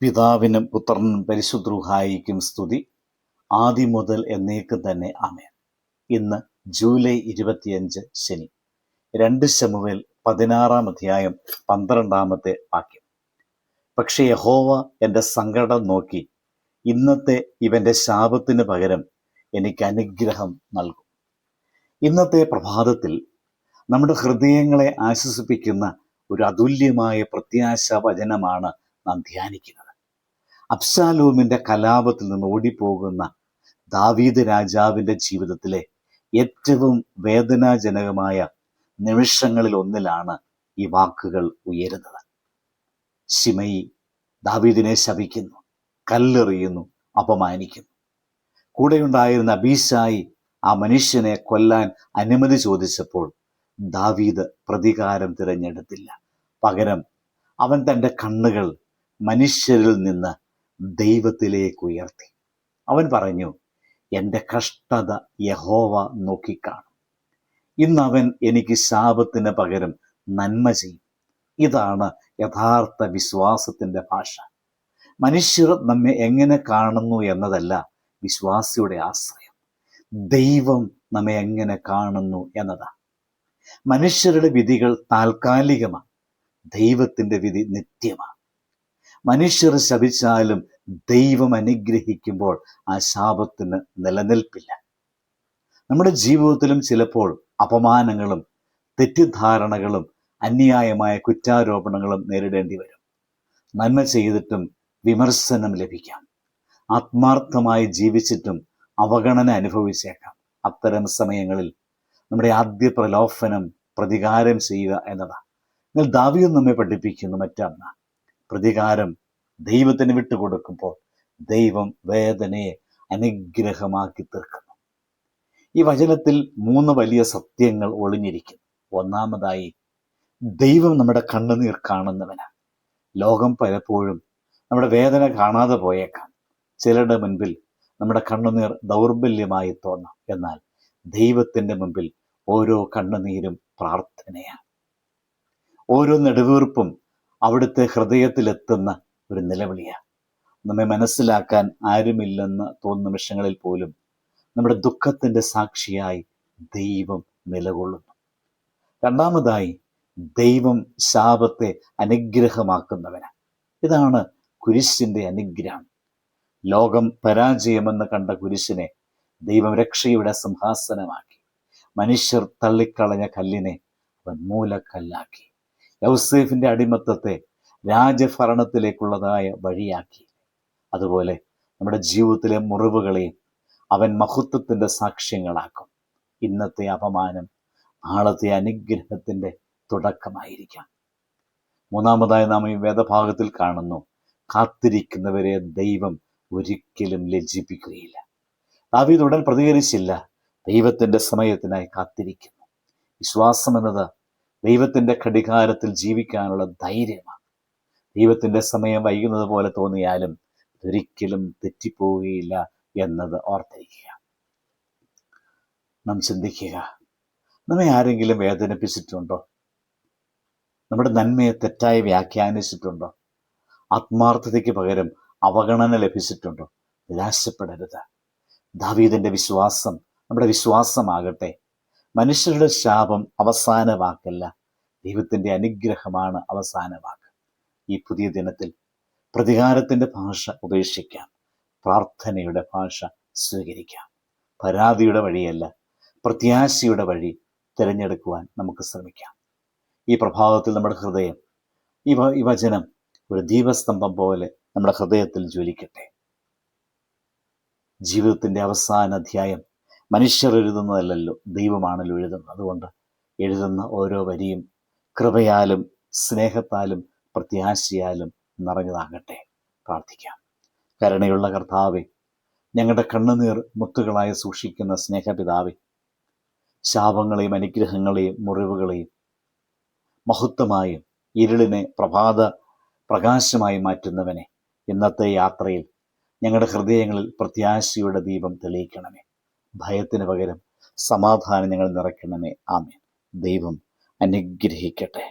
പിതാവിനും പുത്രനും പരിശുദ്ധ റൂഹായിക്കും സ്തുതി, ആദ്യം മുതൽ എന്നേക്കും തന്നെ ആമേൻ. ഇന്ന് ജൂലൈ 25 ശനി. 2 ശമൂവേൽ 16 അധ്യായം 12 വാക്യം. പക്ഷേ യഹോവ എൻ്റെ സങ്കടം നോക്കി ഇന്നത്തെ ഇവൻ്റെ ശാപത്തിന് പകരം എനിക്ക് അനുഗ്രഹം നൽകും. ഇന്നത്തെ പ്രഭാതത്തിൽ നമ്മുടെ ഹൃദയങ്ങളെ ആശ്വസിപ്പിക്കുന്ന ഒരു അതുല്യമായ പ്രത്യാശാ വചനമാണ് നാം ധ്യാനിക്കുന്നത്. അബ്ശാലോമിന്റെ കലാപത്തിൽ നിന്ന് ഓടിപ്പോകുന്ന ദാവീദ് രാജാവിൻ്റെ ജീവിതത്തിലെ ഏറ്റവും വേദനാജനകമായ നിമിഷങ്ങളിൽ ഒന്നിലാണ് ഈ വാക്കുകൾ ഉയരുന്നത്. ശിമയി ദാവീദിനെ ശപിക്കുന്നു, കല്ലെറിയുന്നു, അപമാനിക്കുന്നു. കൂടെയുണ്ടായിരുന്ന അബീശായി ആ മനുഷ്യനെ കൊല്ലാൻ അനുമതി ചോദിച്ചപ്പോൾ ദാവീദ് പ്രതികാരം തിരഞ്ഞെടുത്തില്ല. പകരം അവൻ തൻ്റെ കണ്ണുകൾ മനുഷ്യരിൽ നിന്ന് ദൈവത്തിലേക്ക് ഉയർത്തി. അവൻ പറഞ്ഞു, എൻ്റെ കഷ്ടത യഹോവ നോക്കിക്കാണും. ഇന്നവൻ എനിക്ക് ശാപത്തിന് പകരം നന്മ ചെയ്യും. ഇതാണ് യഥാർത്ഥ വിശ്വാസത്തിൻ്റെ ഭാഷ. മനുഷ്യർ നമ്മെ എങ്ങനെ കാണുന്നു എന്നതല്ല വിശ്വാസിയുടെ ആശ്രയം. ദൈവം നമ്മെ എങ്ങനെ കാണുന്നു എന്നതാണ്. മനുഷ്യരുടെ വിധികൾ താൽക്കാലികമാണ്, ദൈവത്തിൻ്റെ വിധി നിത്യമാണ്. മനുഷ്യർ ശപിച്ചാലും ദൈവം അനുഗ്രഹിക്കുമ്പോൾ ആ ശാപത്തിന് നിലനിൽപ്പില്ല. നമ്മുടെ ജീവിതത്തിലും ചിലപ്പോൾ അപമാനങ്ങളും തെറ്റിദ്ധാരണകളും അന്യായമായ കുറ്റാരോപണങ്ങളും നേരിടേണ്ടി വരും. നന്മ ചെയ്തിട്ടും വിമർശനം ലഭിക്കാം. ആത്മാർത്ഥമായി ജീവിച്ചിട്ടും അവഗണന അനുഭവിച്ചേക്കാം. അത്തരം സമയങ്ങളിൽ നമ്മുടെ ആദ്യ പ്രലോഭനം പ്രതികാരം ചെയ്യുക എന്നതാണ്. എന്നാൽ ദാവീദ് നമ്മെ പഠിപ്പിക്കുന്നു മറ്റൊന്ന്. പ്രതികാരം ദൈവത്തിന് വിട്ടുകൊടുക്കുമ്പോൾ ദൈവം വേദനയെ അനുഗ്രഹമാക്കി തീർക്കുന്നു. ഈ വചനത്തിൽ 3 വലിയ സത്യങ്ങൾ ഒളിഞ്ഞിരിക്കുന്നു. ഒന്നാമതായി, ദൈവം നമ്മുടെ കണ്ണുനീർ കാണുന്നവനാണ്. ലോകം പലപ്പോഴും നമ്മുടെ വേദന കാണാതെ പോയേക്കാം. ചിലരുടെ മുൻപിൽ നമ്മുടെ കണ്ണുനീർ ദൗർബല്യമായി തോന്നാം. എന്നാൽ ദൈവത്തിൻ്റെ മുൻപിൽ ഓരോ കണ്ണുനീരും പ്രാർത്ഥനയാണ്. ഓരോ നെടുവീർപ്പും അവിടുത്തെ ഹൃദയത്തിലെത്തുന്ന ഒരു നിലവിളിയാണ്. നമ്മെ മനസ്സിലാക്കാൻ ആരുമില്ലെന്ന് തോന്നുന്ന നിമിഷങ്ങളിൽ പോലും നമ്മുടെ ദുഃഖത്തിൻ്റെ സാക്ഷിയായി ദൈവം നിലകൊള്ളുന്നു. രണ്ടാമതായി, ദൈവം ശാപത്തെ അനുഗ്രഹമാക്കുന്നവനാണ്. ഇതാണ് കുരിശിൻ്റെ അനുഗ്രഹം. ലോകം പരാജയമെന്ന് കണ്ട കുരിശിനെ ദൈവം രക്ഷയുടെ സിംഹാസനമാക്കി. മനുഷ്യർ തള്ളിക്കളഞ്ഞ കല്ലിനെ അവൻ മൂലക്കല്ലാക്കി. യൗസേഫിൻ്റെ അടിമത്തത്തെ രാജഭരണത്തിലേക്കുള്ളതായ വഴിയാക്കി. അതുപോലെ നമ്മുടെ ജീവിതത്തിലെ മുറിവുകളെയും അവൻ മഹത്വത്തിൻ്റെ സാക്ഷ്യങ്ങളാക്കും. ഇന്നത്തെ അപമാനം നാളത്തെ അനുഗ്രഹത്തിൻ്റെ തുടക്കമായിരിക്കാം. മൂന്നാമതായി നാം ഈ വേദഭാഗത്തിൽ കാണുന്നു, കാത്തിരിക്കുന്നവരെ ദൈവം ഒരിക്കലും ലജ്ജിപ്പിക്കുകയില്ല. ദാവീദ് ഉടൻ പ്രതികരിച്ചില്ല. ദൈവത്തിൻ്റെ സമയത്തിനായി കാത്തിരിക്കുന്നു. വിശ്വാസം എന്നത് ദൈവത്തിൻ്റെ ഘടികാരത്തിൽ ജീവിക്കാനുള്ള ധൈര്യമാണ്. ദൈവത്തിൻ്റെ സമയം വൈകുന്നത് പോലെ തോന്നിയാലും ഒരിക്കലും തെറ്റിപ്പോവുകയില്ല എന്നത് ഓർത്തിരിക്കുക. നാം ചിന്തിക്കുക, നമ്മെ ആരെങ്കിലും വേദനിപ്പിച്ചിട്ടുണ്ടോ? നമ്മുടെ നന്മയെ തെറ്റായി വ്യാഖ്യാനിച്ചിട്ടുണ്ടോ? ആത്മാർത്ഥതയ്ക്ക് പകരം അവഗണന ലഭിച്ചിട്ടുണ്ടോ? നിരാശപ്പെടരുത്. ദാവീദിൻ്റെ വിശ്വാസം നമ്മുടെ വിശ്വാസമാകട്ടെ. മനുഷ്യരുടെ ശാപം അവസാന വാക്കല്ല, ദൈവത്തിൻ്റെ അനുഗ്രഹമാണ് അവസാന വാക്ക്. ഈ പുതിയ ദിനത്തിൽ പ്രതികാരത്തിൻ്റെ ഭാഷ ഉപേക്ഷിക്കാം, പ്രാർത്ഥനയുടെ ഭാഷ സ്വീകരിക്കാം. പരാതിയുടെ വഴിയല്ല, പ്രത്യാശയുടെ വഴി തിരഞ്ഞെടുക്കുവാൻ നമുക്ക് ശ്രമിക്കാം. ഈ പ്രഭാതത്തിൽ നമ്മുടെ ഹൃദയം, ഈ വചനം ഒരു ദീപസ്തംഭം പോലെ നമ്മുടെ ഹൃദയത്തിൽ ജ്വലിക്കട്ടെ. ജീവിതത്തിൻ്റെ അവസാന അധ്യായം മനുഷ്യർ എഴുതുന്നതല്ലല്ലോ, ദൈവമാണല്ലോ എഴുതുന്നത്. അതുകൊണ്ട് എഴുതുന്ന ഓരോ വരിയും കൃപയാലും സ്നേഹത്താലും പ്രത്യാശയാലും നിറഞ്ഞതാകട്ടെ. പ്രാർത്ഥിക്കാം. കരുണയുള്ള കർത്താവേ, ഞങ്ങളുടെ കണ്ണുനീർ മുത്തുകളായി സൂക്ഷിക്കുന്ന സ്നേഹപിതാവേ, ശാപങ്ങളെയും അനുഗ്രഹങ്ങളെയും മുറിവുകളെയും മഹത്വമായും ഇരുളിനെ പ്രഭാത പ്രകാശമായി മാറ്റുന്നവനെ, ഇന്നത്തെ യാത്രയിൽ ഞങ്ങളുടെ ഹൃദയങ്ങളിൽ പ്രത്യാശയുടെ ദീപം തെളിയിക്കണമേ. ഭയത്തിന് പകരം സമാധാനം ഞങ്ങൾ നിറയ്ക്കണമേ. ആമേൻ. ദൈവം അനുഗ്രഹിക്കട്ടെ.